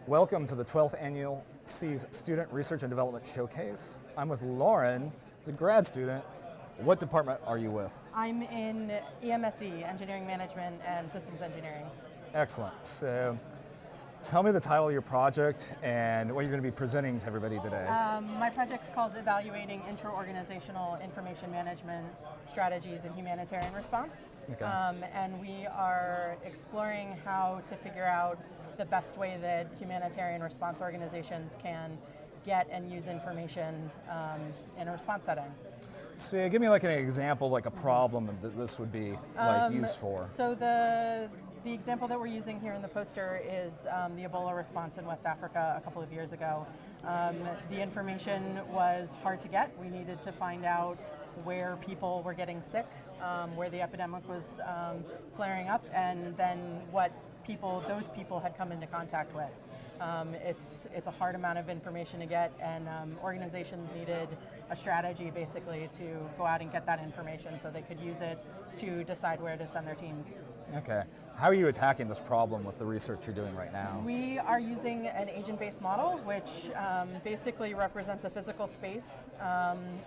Welcome to the 12th Annual SEAS Student Research and Development Showcase. I'm with Lauren, who's a grad student. What department are you with? I'm in EMSE, Engineering Management and Systems Engineering. Excellent. So tell me the title of your project and what you're going to be presenting to everybody today. My project's called Evaluating Inter-Organizational Information Management Strategies in Humanitarian Response. Okay. And we are exploring how to figure out the best way that humanitarian response organizations can get and use information in a response setting. So give me like an example, like a problem that this would be used for. So the example that we're using here in the poster is the Ebola response in West Africa a couple of years ago. The information was hard to get. We needed to find out where people were getting sick, where the epidemic was flaring up, and then what those people had come into contact with. It's a hard amount of information to get, and organizations needed a strategy basically to go out and get that information so they could use it to decide where to send their teams. Okay. How are you attacking this problem with the research you're doing right now? We are using an agent-based model, which basically represents a physical space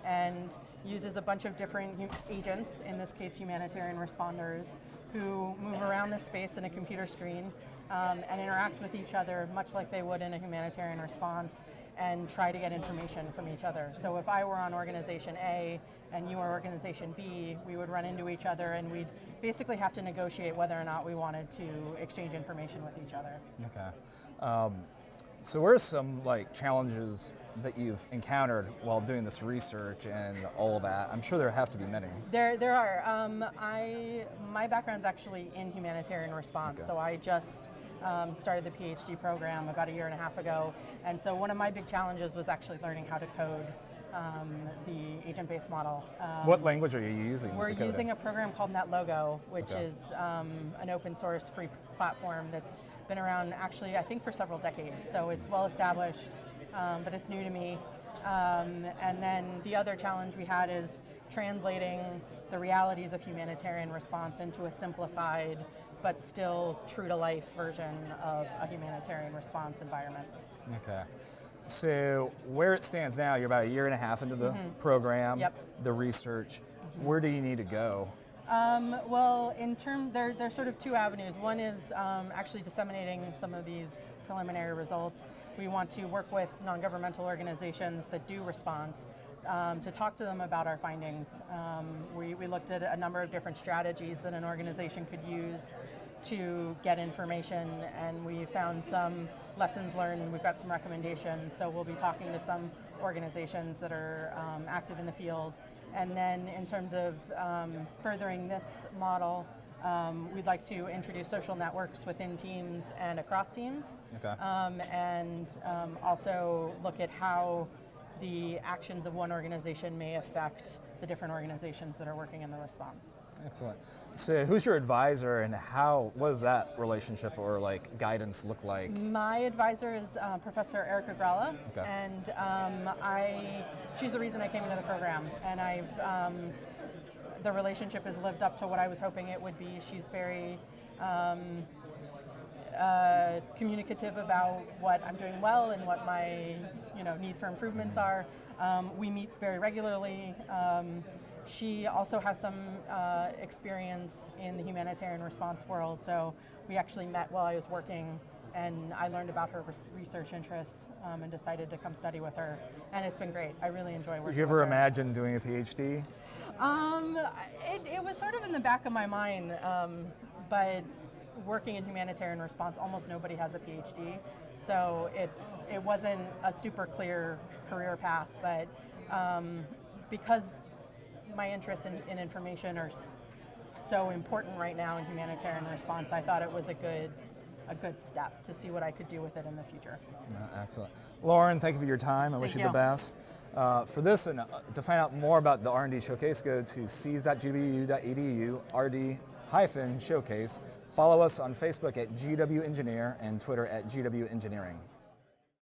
and uses a bunch of different agents, in this case humanitarian responders, who move around the space in a computer screen and interact with each other much like they would in a humanitarian response and try to get information from each other. So if I were on organization A and you were organization B, we would run into each other and we'd basically have to negotiate whether or not we wanted to exchange information with each other. Okay. So what are some challenges that you've encountered while doing this research and all that? I'm sure there has to be many. There are. My background's actually in humanitarian response, Okay. so I just started the PhD program about a year and a half ago, and so one of my big challenges was actually learning how to code the agent-based model. What language are you using? We're to code using it? a program called NetLogo, which Okay. is an open source free platform that's been around actually I think for several decades, so it's well established, but it's new to me. And then the other challenge we had is translating the realities of humanitarian response into a simplified but still true to life version of a humanitarian response environment. Okay. So where it stands now, you're about a year and a half into the program, Yep. the research. Where do you need to go? Well, there's sort of two avenues. One is actually disseminating some of these preliminary results. We want to work with non-governmental organizations that do response to talk to them about our findings. We looked at a number of different strategies that an organization could use to get information, and we found some lessons learned, and we've got some recommendations. So we'll be talking to some organizations that are active in the field. And then in terms of furthering this model, we'd like to introduce social networks within teams and across teams. Okay. And also look at how the actions of one organization may affect the different organizations that are working in the response. Excellent. So who's your advisor and what does that relationship or guidance look like? My advisor is Professor Erica Gralla, Okay. and she's the reason I came into the program, and the relationship has lived up to what I was hoping it would be. She's very communicative about what I'm doing well and what my need for improvements are. We meet very regularly. She also has some experience in the humanitarian response world, so we actually met while I was working, and I learned about her research interests and decided to come study with her, and it's been great. I really enjoy working with her. Did you ever imagine doing a PhD? It was sort of in the back of my mind, but working in humanitarian response, almost nobody has a PhD, so it wasn't a super clear career path, but because my interests in information are so important right now in humanitarian response, I thought it was a good step to see what I could do with it in the future. Excellent. Lauren, thank you for your time. I wish you the best. For this and to find out more about the R&D Showcase, go to seas.gwu.edu, R&D-Showcase. Follow us on Facebook at GW Engineer and Twitter at GW Engineering.